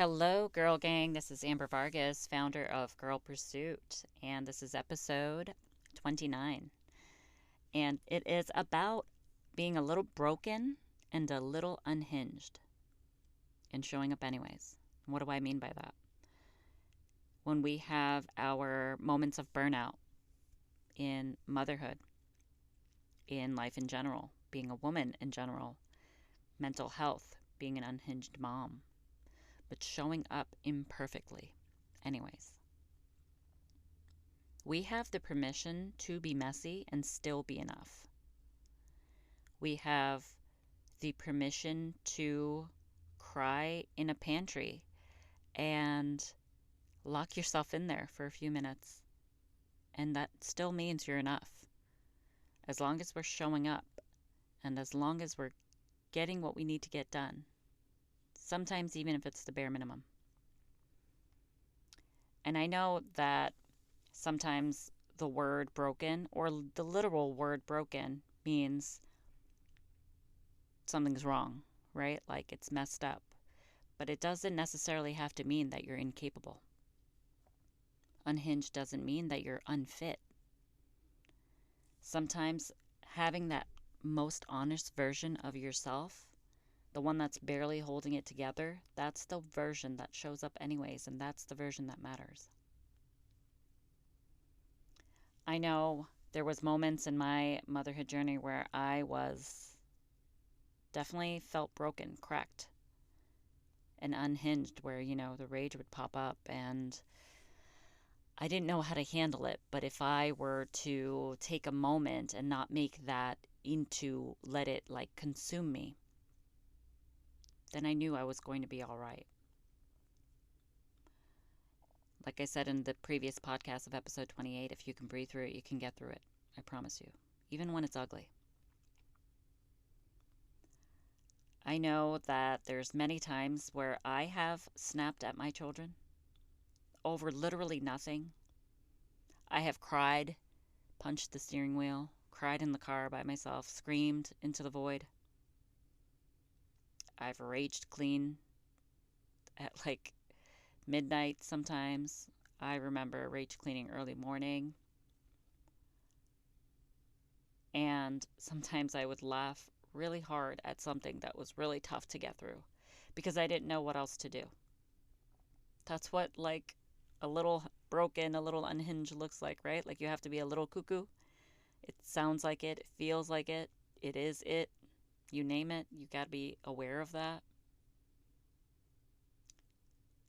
Hello, Girl Gang. This is Amber Vargas, founder of Girl Pursuit, and this is episode 29. And it is about being a little broken and a little unhinged and showing up anyways. What do I mean by that? When we have our moments of burnout in motherhood, in life in general, being a woman in general, mental health, being an unhinged mom, but showing up imperfectly anyways. We have the permission to be messy and still be enough. We have the permission to cry in a pantry and lock yourself in there for a few minutes. And that still means you're enough. As long as we're showing up and as long as we're getting what we need to get done. Sometimes even if it's the bare minimum. And I know that sometimes the word broken or the literal word broken means something's wrong, right? Like it's messed up. But it doesn't necessarily have to mean that you're incapable. Unhinged doesn't mean that you're unfit. Sometimes having that most honest version of yourself, the one that's barely holding it together, that's the version that shows up anyways, and that's the version that matters. I know there was moments in my motherhood journey where I was definitely felt broken, cracked, and unhinged, where, the rage would pop up and I didn't know how to handle it. But if I were to take a moment and not make that into let it like consume me, then I knew I was going to be all right. Like I said in the previous podcast of episode 28, if you can breathe through it, you can get through it. I promise you. Even when it's ugly. I know that there's many times where I have snapped at my children over literally nothing. I have cried, punched the steering wheel, cried in the car by myself, screamed into the void. I've raged clean at like midnight sometimes. I remember rage cleaning early morning. And sometimes I would laugh really hard at something that was really tough to get through because I didn't know what else to do. That's what like a little broken, a little unhinged looks like, right? Like you have to be a little cuckoo. It sounds like it feels like it is it. You name it, you got to be aware of that.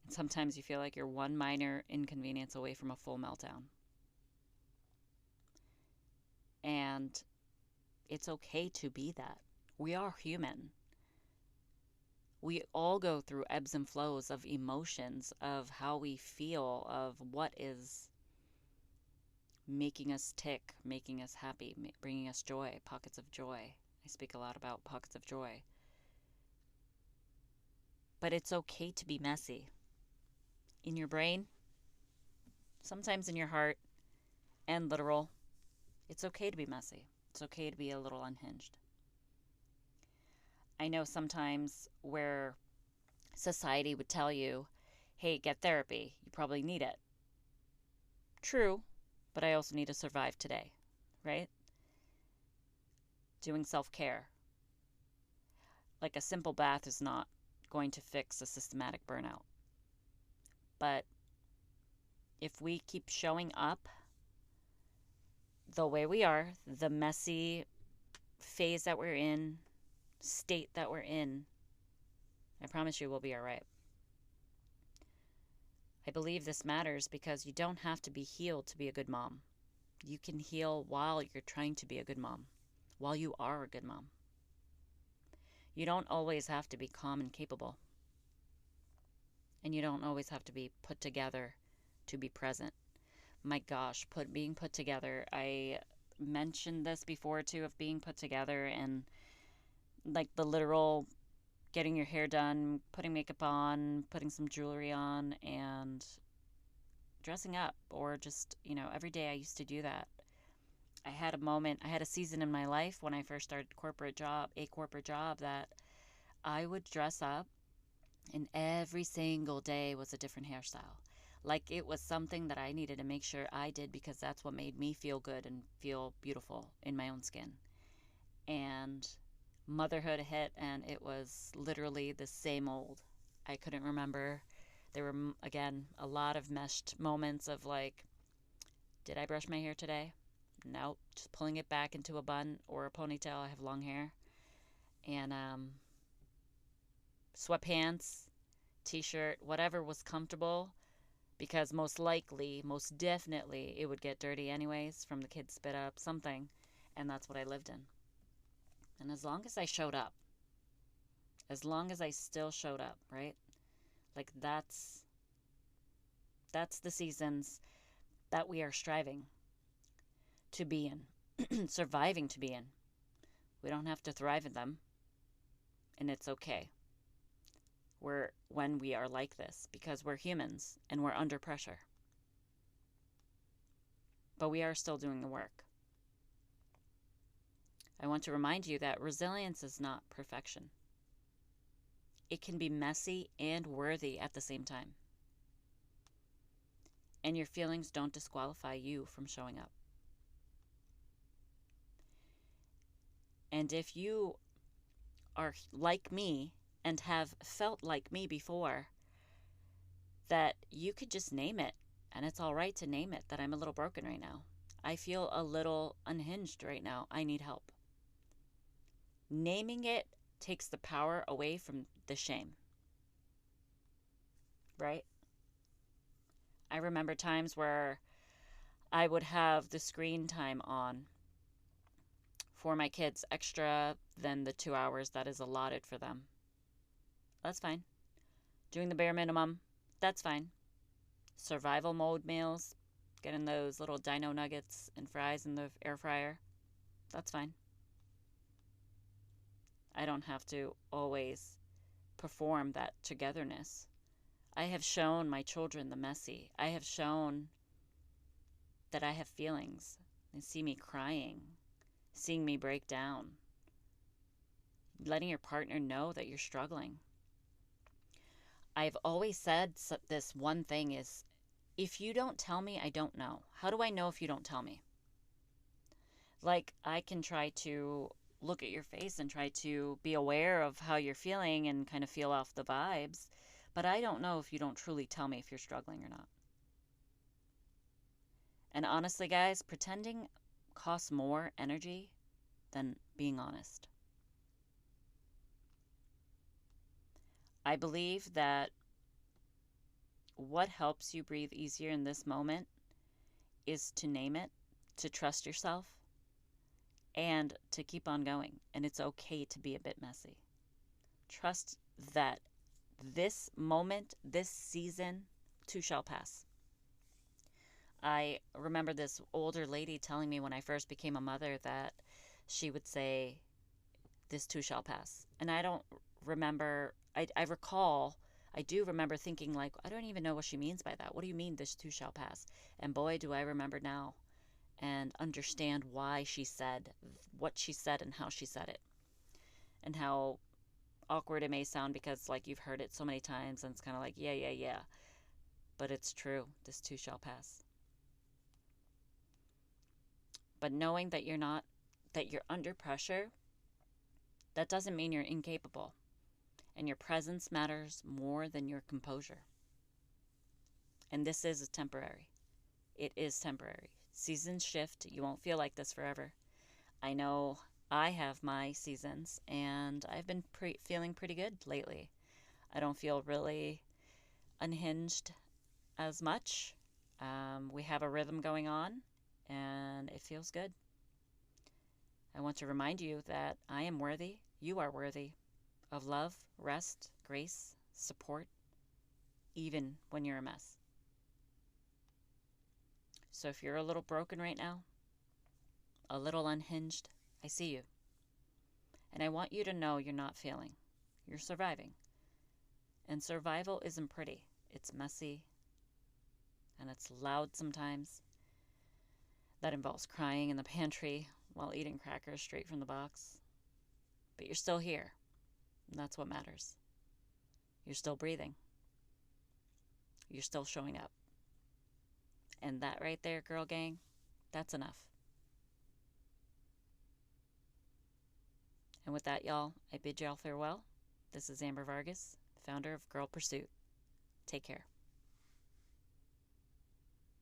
And sometimes you feel like you're one minor inconvenience away from a full meltdown. And it's okay to be that. We are human. We all go through ebbs and flows of emotions, of how we feel, of what is making us tick, making us happy, bringing us joy, pockets of joy. I speak a lot about pockets of joy. But it's okay to be messy. In your brain, sometimes in your heart, and literal. It's okay to be messy. It's okay to be a little unhinged. I know sometimes where society would tell you, hey, get therapy. You probably need it. True, but I also need to survive today, right? Doing self-care. Like a simple bath is not going to fix a systematic burnout. But if we keep showing up the way we are, the messy phase that we're in, state that we're in, I promise you we'll be all right. I believe this matters because you don't have to be healed to be a good mom. You can heal while you're trying to be a good mom, while you are a good mom. You don't always have to be calm and capable. And you don't always have to be put together to be present. My gosh, being put together. I mentioned this before too, of being put together and like the literal getting your hair done, putting makeup on, putting some jewelry on, and dressing up, or just, every day I used to do that. I had a season in my life when I first started a corporate job that I would dress up And every single day was a different hairstyle. Like it was something that I needed to make sure I did because that's what made me feel good and feel beautiful in my own skin. And motherhood hit, and it was literally the same old. I couldn't remember. There were, again, a lot of meshed moments of like, did I brush my hair today? Nope. Just pulling it back into a bun or a ponytail. I have long hair. And sweatpants, t shirt, whatever was comfortable, because most likely, most definitely, it would get dirty anyways from the kids' spit up, something. And that's what I lived in. And as long as I showed up, as long as I still showed up, right? Like that's the seasons that we are striving to be in, surviving to be in. We don't have to thrive in them, and it's okay. When we are like this because we're humans and we're under pressure. But we are still doing the work. I want to remind you that resilience is not perfection. It can be messy and worthy at the same time. And your feelings don't disqualify you from showing up. And if you are like me and have felt like me before, that you could just name it. And it's all right to name it, that I'm a little broken right now. I feel a little unhinged right now. I need help. Naming it takes the power away from the shame. Right? I remember times where I would have the screen time on for my kids extra than the 2 hours that is allotted for them. That's fine. Doing the bare minimum, that's fine. Survival mode meals, getting those little dino nuggets and fries in the air fryer, that's fine. I don't have to always perform that togetherness. I have shown my children the messy. I have shown that I have feelings. They see me crying, seeing me break down, letting your partner know that you're struggling. I've always said this one thing is, if you don't tell me, I don't know. How do I know if you don't tell me? Like, I can try to look at your face and try to be aware of how you're feeling and kind of feel off the vibes, but I don't know if you don't truly tell me if you're struggling or not. And honestly, guys, pretending costs more energy than being honest. I believe that what helps you breathe easier in this moment is to name it, to trust yourself, and to keep on going. And it's okay to be a bit messy. Trust that this moment, this season, too shall pass. I remember this older lady telling me when I first became a mother that she would say, this too shall pass. And I don't remember, I do remember thinking like, I don't even know what she means by that. What do you mean this too shall pass? And boy, do I remember now and understand why she said what she said and how she said it. And how awkward it may sound because like you've heard it so many times and it's kind of like, yeah. But it's true. This too shall pass. But knowing that you're under pressure, that doesn't mean you're incapable. And your presence matters more than your composure. And this is temporary. It is temporary. Seasons shift. You won't feel like this forever. I know I have my seasons, and I've been feeling pretty good lately. I don't feel really unhinged as much. We have a rhythm going on, and it feels good. I want to remind you that I am worthy, you are worthy of love, rest, grace, support, even when you're a mess. So if you're a little broken right now, a little unhinged, I see you. And I want you to know you're not failing. You're surviving. And survival isn't pretty. It's messy. And it's loud sometimes. That involves crying in the pantry while eating crackers straight from the box. But you're still here. And that's what matters. You're still breathing. You're still showing up. And that right there, girl gang, that's enough. And with that, y'all, I bid y'all farewell. This is Amber Vargas, founder of Girl Pursuit. Take care.